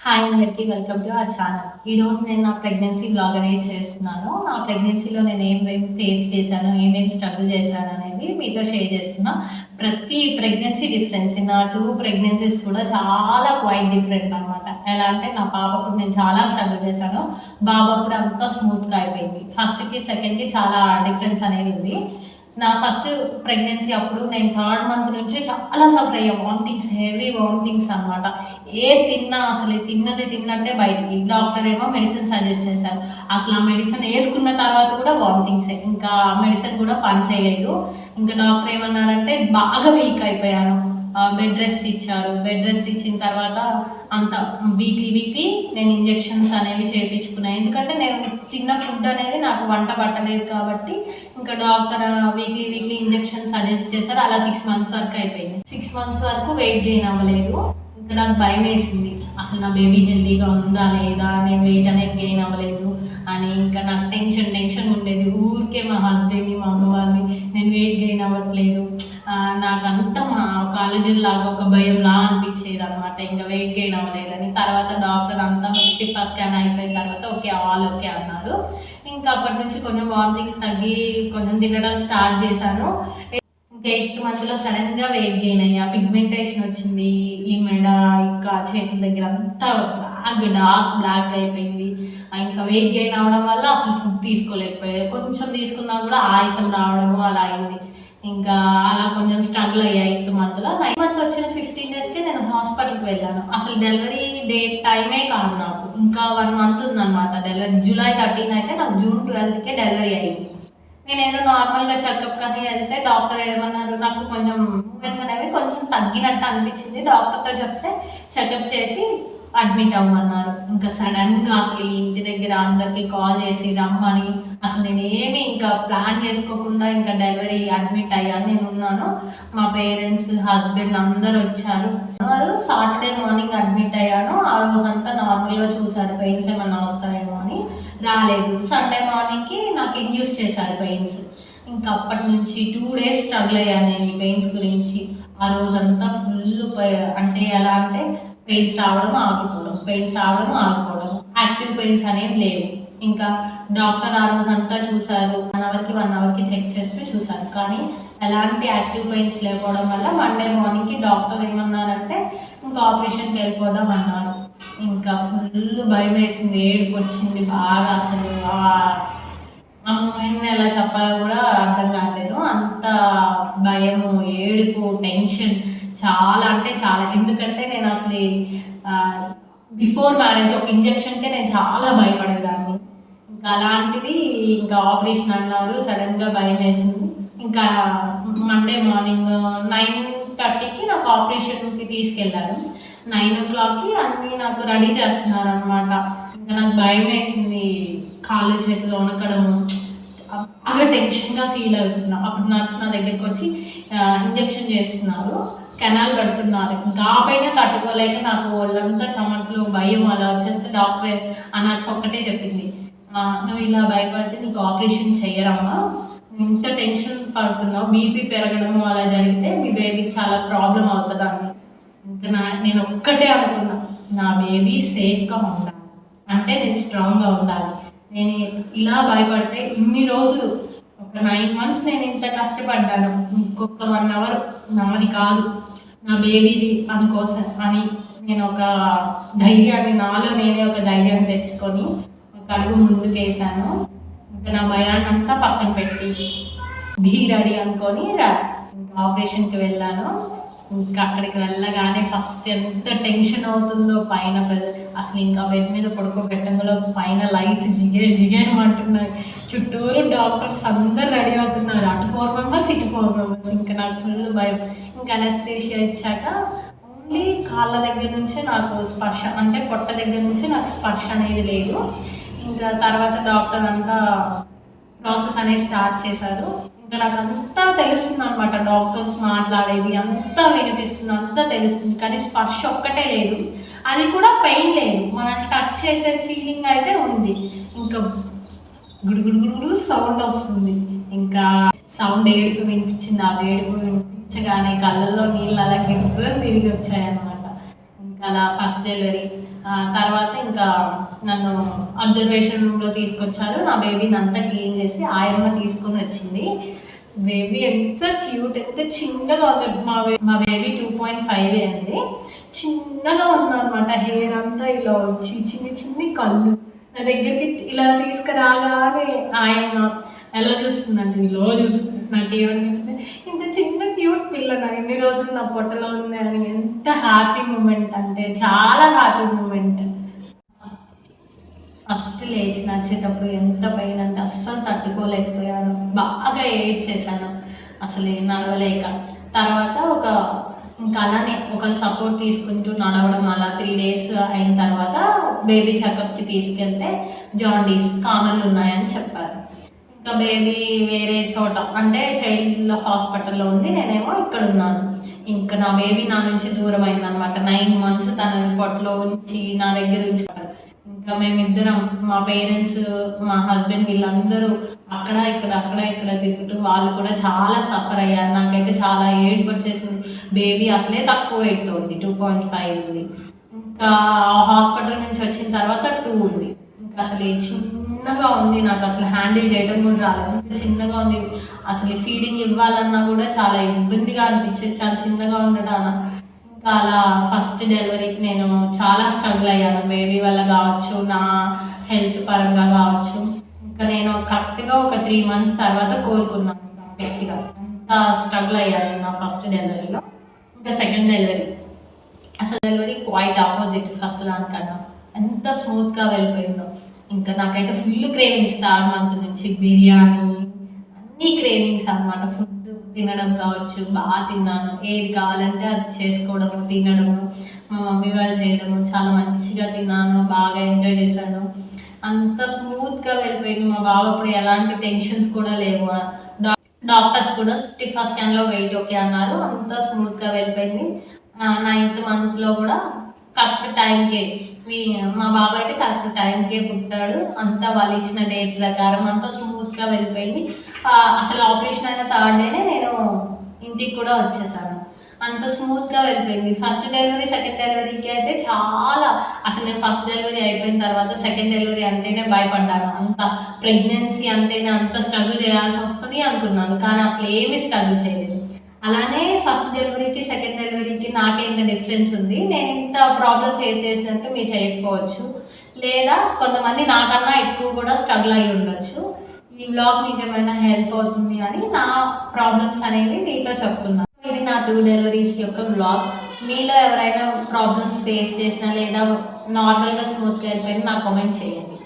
Hi అందరికీ welcome to our channel. ఈరోజు నేను నా ప్రెగ్నెన్సీ బ్లాగ్ అనేది చేస్తున్నాను. నా ప్రెగ్నెన్సీలో నేను ఏమేమి ఫేస్ చేశాను, ఏమేమి స్ట్రగుల్ చేశాను అనేది మీతో షేర్ చేస్తున్నా. ప్రతి ప్రెగ్నెన్సీ డిఫరెన్స్, నా 2 ప్రెగ్నెన్సీస్ కూడా చాలా క్వైట్ డిఫరెంట్ అనమాట. ఎలా అంటే నా పాపప్పుడు నేను చాలా స్ట్రగుల్ చేశాను, బాబు అప్పుడు అంతా స్మూత్గా అయిపోయింది. ఫస్ట్కి సెకండ్కి చాలా డిఫరెన్స్ అనేది ఉంది. నా ఫస్ట్ ప్రెగ్నెన్సీ అప్పుడు నేను 3rd మంత్ నుంచి చాలా సఫర్ అయ్యా. వామిటింగ్స్, హెవీ వామిటింగ్స్ అనమాట. ఏ తిన్నా అసలు తిన్నది తిన్నట్టే బయటికి. డాక్టర్ ఏమో మెడిసిన్ సజెస్ట్ చేశారు. అసలు ఆ మెడిసిన్ వేసుకున్న తర్వాత కూడా వామిటింగ్సే. ఇంకా మెడిసిన్ కూడా పని చేయలేదు. ఇంకా డాక్టర్ ఏమన్నారంటే బాగా వీక్ అయిపోయాను. బెడ్ రెస్ట్ ఇచ్చారు. బెడ్ రెస్ట్ ఇచ్చిన తర్వాత అంత వీక్లీ నేను ఇంజెక్షన్స్ అనేవి చేయించుకున్నాను. ఎందుకంటే నేను తిన్న ఫుడ్ అనేది నాకు వంట పట్టలేదు కాబట్టి ఇంకా డాక్టర్ వీక్లీ ఇంజెక్షన్ సజెస్ట్ చేశారు. అలా 6 మంత్స్ వరకు అయిపోయింది. 6 మంత్స్ వరకు వెయిట్ గెయిన్ అవ్వలేదు. ఇంకా నాకు భయం వేసింది, అసలు నా బేబీ హెల్తీగా ఉందా లేదా, నేను వెయిట్ అనేది గెయిన్ అవ్వలేదు అని. ఇంకా నాకు టెన్షన్ ఉండేది. ఊరికే మా హస్బెండ్ని, మా అమ్మ వాళ్ళని నేను వెయిట్ గెయిన్ అవ్వట్లేదు, నాకు అంతా ఒక అలజడి లాగా, ఒక భయంలా అనిపించేది అనమాట. ఇంకా వెయిట్ గెయిన్ అవ్వలేదని. తర్వాత డాక్టర్ అంతా 51st స్కాన్ అయిపోయిన తర్వాత ఓకే, ఆల్ ఓకే అన్నారు. ఇంకా అప్పటి నుంచి కొంచెం వామిటింగ్స్ తగ్గి కొంచెం తినడం స్టార్ట్ చేశాను. ఇంకా 8th మంత్లో సడన్గా వెయిట్ గెయిన్ అయ్యా. పిగ్మెంటేషన్ వచ్చింది. ఈ మెడ, ఇంకా చేతుల దగ్గర అంతా డార్క్ బ్లాక్ అయిపోయింది. ఇంకా వెయిట్ గెయిన్ అవడం వల్ల అసలు ఫుడ్ తీసుకోలేకపోయాయి. కొంచెం తీసుకున్నా కూడా ఆయాసం రావడము అలా అయింది. ఇంకా అలా కొంచెం స్ట్రగుల్ అయ్యా 8th మంత్లో. 9th మంత్ వచ్చిన 15 డేస్కే నేను హాస్పిటల్కి వెళ్ళాను. అసలు డెలివరీ డేట్ టైమే కాదు నాకు. ఇంకా 1 మంత్ ఉందన్నమాట డెలివరీ. July 13 అయితే నాకు June 12కే డెలివరీ అయ్యింది. నేను ఏదో నార్మల్గా చెకప్ కానీ వెళ్తే డాక్టర్ ఏమన్నారు, నాకు కొంచెం మూమెంట్స్ అనేవి కొంచెం తగ్గినట్టు అనిపించింది. డాక్టర్తో చెప్తే చెకప్ చేసి అడ్మిట్ అవ్వమన్నారు. ఇంకా సడన్గా అసలు ఇంటి దగ్గర అందరికీ కాల్ చేసి రమ్మని, అసలు నేను ఏమి ఇంకా ప్లాన్ చేసుకోకుండా ఇంకా డెలివరీ అడ్మిట్ అయ్యాను. నేను ఉన్నాను, మా పేరెంట్స్, హస్బెండ్ అందరు వచ్చారు. సాటర్డే మార్నింగ్ అడ్మిట్ అయ్యాను. ఆ రోజంతా నార్మల్గా చూసారు, పెయిన్స్ ఏమన్నా వస్తాయేమో అని. రాలేదు. సండే మార్నింగ్కి నాకు ఇండ్యూస్ చేశారు పెయిన్స్. ఇంకా అప్పటి నుంచి 2 డేస్ స్ట్రగుల్ అయ్యాను నేను ఈ పెయిన్స్ గురించి. ఆ రోజంతా ఫుల్ అంటే ఎలా అంటే పెయిన్స్ రావడం ఆగిపోవడం, యాక్టివ్ పెయిన్స్ అనేవి లేవు. ఇంకా డాక్టర్ ఆ రోజంతా చూశారు. 1 అవర్కి చెక్ చేస్తూ చూశారు, కానీ ఎలాంటి యాక్టివ్ పెయిన్స్ లేకపోవడం వల్ల మండే మార్నింగ్కి డాక్టర్ ఏమన్నారంటే ఇంకా ఆపరేషన్కి వెళ్ళిపోదాం అన్నారు. ఇంకా ఫుల్ భయం వేసింది, ఏడుపు వచ్చింది బాగా. అసలు ఆ మూమెంట్ని ఎలా చెప్పాలో కూడా అర్థం కాలేదు. అంత భయము, ఏడుపు, టెన్షన్ చాలా అంటే చాలా. ఎందుకంటే నేను అసలు బిఫోర్ మ్యారేజ్ ఒక ఇంజెక్షన్కే నేను చాలా భయపడేదాన్ని. ఇంకా అలాంటిది ఇంకా ఆపరేషన్ అన్నారు. సడన్గా భయం వేసింది. ఇంకా మండే మార్నింగ్ 9:30కి నాకు ఆపరేషన్కి తీసుకెళ్ళారు. 9 o'clockకి అన్నీ నాకు రెడీ చేస్తున్నారు అనమాట. ఇంకా నాకు భయం వేసింది, కాళ్ళు చేతులు వణకడము, బాగా టెన్షన్గా ఫీల్ అవుతున్నా. అప్పుడు నర్స్ నా దగ్గరికి వచ్చి ఇంజెక్షన్ చేస్తున్నారు, కెనాల్ పెడుతున్నారు. ఇంకా ఆ పైన తట్టుకోలేక నాకు ఒళ్ళంతా చెమట్లు, భయం అలా వచ్చేస్తే డాక్టర్ ఆ నర్స్ ఒక్కటే చెప్పింది, నువ్వు ఇలా భయపడితే నీకు ఆపరేషన్ చెయ్యరమ్మా, ఇంత టెన్షన్ పడుతున్నావు, బీపీ పెరగడము అలా జరిగితే మీ బేబీకి చాలా ప్రాబ్లం అవుతుంది అన్న. ఇంకా నేను ఒక్కటే అనుకున్నా, నా బేబీ సేఫ్గా ఉండాలి అంటే నేను స్ట్రాంగ్గా ఉండాలి. నేను ఇలా భయపడితే ఇన్ని రోజులు, ఒక 9 months నేను ఇంత కష్టపడ్డాను, ఇంకొక 1 hour నాది కాదు, నా బేబీది అందుకోసం అని నేను ఒక ధైర్యాన్ని, నాలో నేనే ఒక ధైర్యాన్ని తెచ్చుకొని ఒక అడుగు ముందుకు వేసాను. ఇంకా నా భయాన్ని అంతా పక్కన పెట్టి బీ రెడీ అనుకొని ఇంకా ఆపరేషన్కి వెళ్ళాను. ఇంకా అక్కడికి వెళ్ళగానే ఫస్ట్ ఎంత టెన్షన్ అవుతుందో పైన. అసలు ఇంకా బెడ్ మీద పడుకోబెట్టంలో పైన లైట్స్ జిగేమంటున్నాయి, చుట్టూరు డాక్టర్స్ అందరు రెడీ అవుతున్నారు, అటు 4 members ఇటు 4 members. ఇంకా నాకు ఫుల్ భయం. ఇంకా అనస్థీషియా ఇచ్చాక ఓన్లీ కాళ్ళ దగ్గర నుంచి నాకు స్పర్శ, అంటే పొట్ట దగ్గర నుంచి నాకు స్పర్శ అనేది లేదు. ఇంకా తర్వాత డాక్టర్ అంతా ప్రాసెస్ అనేది స్టార్ట్ చేశారు. ఇంకా నాకు అంతా తెలుస్తుంది అనమాట, డాక్టర్స్ మాట్లాడేది అంతా వినిపిస్తుంది, అంతా తెలుస్తుంది, కానీ స్పర్శ ఒక్కటే లేదు. అది కూడా పెయిన్ లేదు, మనం టచ్ చేసే ఫీలింగ్ అయితే ఉంది. ఇంకా గుడుగుడు సౌండ్ వస్తుంది. ఇంకా సౌండ్ ఏడుపు వినిపించింది. ఆ ఏడుపు వినిపించగానే కళ్ళల్లో నీళ్ళు అలా గిర్రం తిరిగి వచ్చాయన్నమాట. ఇంకా అలా ఫస్ట్ డెలివరీ తర్వాత ఇంకా నన్ను అబ్జర్వేషన్ రూమ్లో తీసుకొచ్చారు. నా బేబీని అంతా క్లీన్ చేసి ఆయమ్మ తీసుకొని వచ్చింది. బేబీ ఎంత క్యూట్, ఎంత చిన్నగా ఉంది. మా బేబీ 2.5 అండి. చిన్నగా ఉందన్నమాట. హెయిర్ అంతా ఇలా వచ్చి చిన్ని చిన్ని కళ్ళు నా దగ్గరికి ఇలా తీసుకురాగానే ఆయమ్మ ఎలా చూస్తుందంటే ఇలా చూస్తుంది. నాకేమనిపించింది, ఇంత చిన్న క్యూట్ పిల్ల నా ఎన్ని రోజులు నా పొట్టలో ఉంది అని. ఎంత హ్యాపీ మూమెంట్ అంటే చాలా హ్యాపీ మూమెంట్. ఫస్ట్ లేచి నడిచేటప్పుడు ఎంత పెయిన్ అంటే అస్సలు తట్టుకోలేకపోయాను. బాగా ఏడ్ చేశాను అసలు నడవలేక. తర్వాత ఇంకా అలానే ఒకరు సపోర్ట్ తీసుకుంటూ నడవడం అలా 3 days అయిన తర్వాత బేబీ చెకప్కి తీసుకెళ్తే జాండీస్ కామన్లు ఉన్నాయని చెప్పారు. ఇంకా బేబీ వేరే చోట అంటే చైల్డ్ హాస్పిటల్లో ఉంది, నేనేమో ఇక్కడ ఉన్నాను. ఇంకా నా బేబీ నా నుంచి దూరం అయిందనమాట. 9 months తన పొట్టలో ఉంచి నా దగ్గర ఉంచుతారు. ఇంకా మేమిద్దరం, మా పేరెంట్స్, మా హస్బెండ్ వీళ్ళందరూ అక్కడ ఇక్కడ తిరుగుతూ వాళ్ళు కూడా చాలా సఫర్ అయ్యారు. నాకైతే చాలా ఏడుపు వచ్చేసింది. బేబీ అసలే తక్కువ వెయిట్ ఉంది, 2.5 ఉంది. ఇంకా హాస్పిటల్ నుంచి వచ్చిన తర్వాత 2 ఉంది. ఇంకా అసలు చిన్నగా ఉంది, నాకు అసలు హ్యాండిల్ చేయడం కూడా రాలేదు. చిన్నగా ఉంది. అసలు ఫీడింగ్ ఇవ్వాలన్నా కూడా చాలా ఇబ్బందిగా అనిపించేది, చాలా చిన్నగా ఉండడం. ఇంకా అలా ఫస్ట్ డెలివరీకి నేను చాలా స్ట్రగుల్ అయ్యాను. బేబీ వల్ల కావచ్చు, నా హెల్త్ పరంగా కావచ్చు. ఇంకా నేను కరెక్ట్గా ఒక 3 months తర్వాత కోలుకున్నాను గట్టిగా. అంత స్ట్రగుల్ అయ్యాను నా ఫస్ట్ డెలివరీలో. ఇంకా సెకండ్ డెలివరీ అసలు డెలివరీ క్వైట్ ఆపోజిట్ ఫస్ట్ దానికన్నా. ఎంత స్మూత్గా వెళ్ళిపోయిందో. ఇంకా నాకైతే ఫుల్ క్రేవింగ్స్ 3rd month నుంచి. బిర్యానీ, అన్ని క్రేవింగ్స్ అనమాట. ఫుడ్ తినడం కావచ్చు, బాగా తిన్నాను. ఏది కావాలంటే అది చేసుకోవడము, తినడము, మా మమ్మీ వాళ్ళు చేయడము, చాలా మంచిగా తిన్నాను, బాగా ఎంజాయ్ చేశాను. అంత స్మూత్గా వెళ్ళిపోయింది. మా బాబు అప్పుడు ఎలాంటి టెన్షన్స్ కూడా లేవు. డాక్టర్స్ కూడా స్టిఫా స్కాన్లో వెయిట్ ఓకే అన్నారు. అంత స్మూత్గా వెళ్ళిపోయింది. 9th monthలో కూడా కరెక్ట్ టైంకే మా బాబు అయితే కరెక్ట్ టైంకే పుట్టాడు. అంతా వాళ్ళు ఇచ్చిన డేట్ ప్రకారం అంతా స్మూత్గా వెళ్ళిపోయింది. అసలు ఆపరేషన్ అయిన 3rd day నేను ఇంటికి కూడా వచ్చేసాను. అంత స్మూత్గా వెళ్ళిపోయింది. ఫస్ట్ డెలివరీ సెకండ్ డెలివరీకి అయితే చాలా అసలు నేను ఫస్ట్ డెలివరీ అయిపోయిన తర్వాత సెకండ్ డెలివరీ అంటేనే భయపడ్డాను. అంత ప్రెగ్నెన్సీ అంటేనే అంత స్ట్రగుల్ చేయాల్సి వస్తుంది అనుకున్నాను, కానీ అసలు ఏమీ స్ట్రగుల్ చేయలేదు. అలానే ఫస్ట్ డెలివరీకి సెకండ్ డెలివరీకి నాకేంత డిఫరెన్స్ ఉంది. నేను ఇంత ప్రాబ్లం ఫేస్ చేసినట్టు మీరు చేయకపోవచ్చు, లేదా కొంతమంది నాకన్నా ఎక్కువ కూడా స్ట్రగుల్ అయ్యి ఉండొచ్చు. ఈ వ్లాగ్ మీకు ఏమైనా హెల్ప్ అవుతుంది అని నా ప్రాబ్లమ్స్ అనేవి మీతో చెప్తున్నాను. ఇది నా 2 డెలివరీస్ యొక్క వ్లాగ్. మీలో ఎవరైనా ప్రాబ్లమ్స్ ఫేస్ చేసినా లేదా నార్మల్గా స్మూత్గా అయిపోయినా నాకు కామెంట్ చేయండి.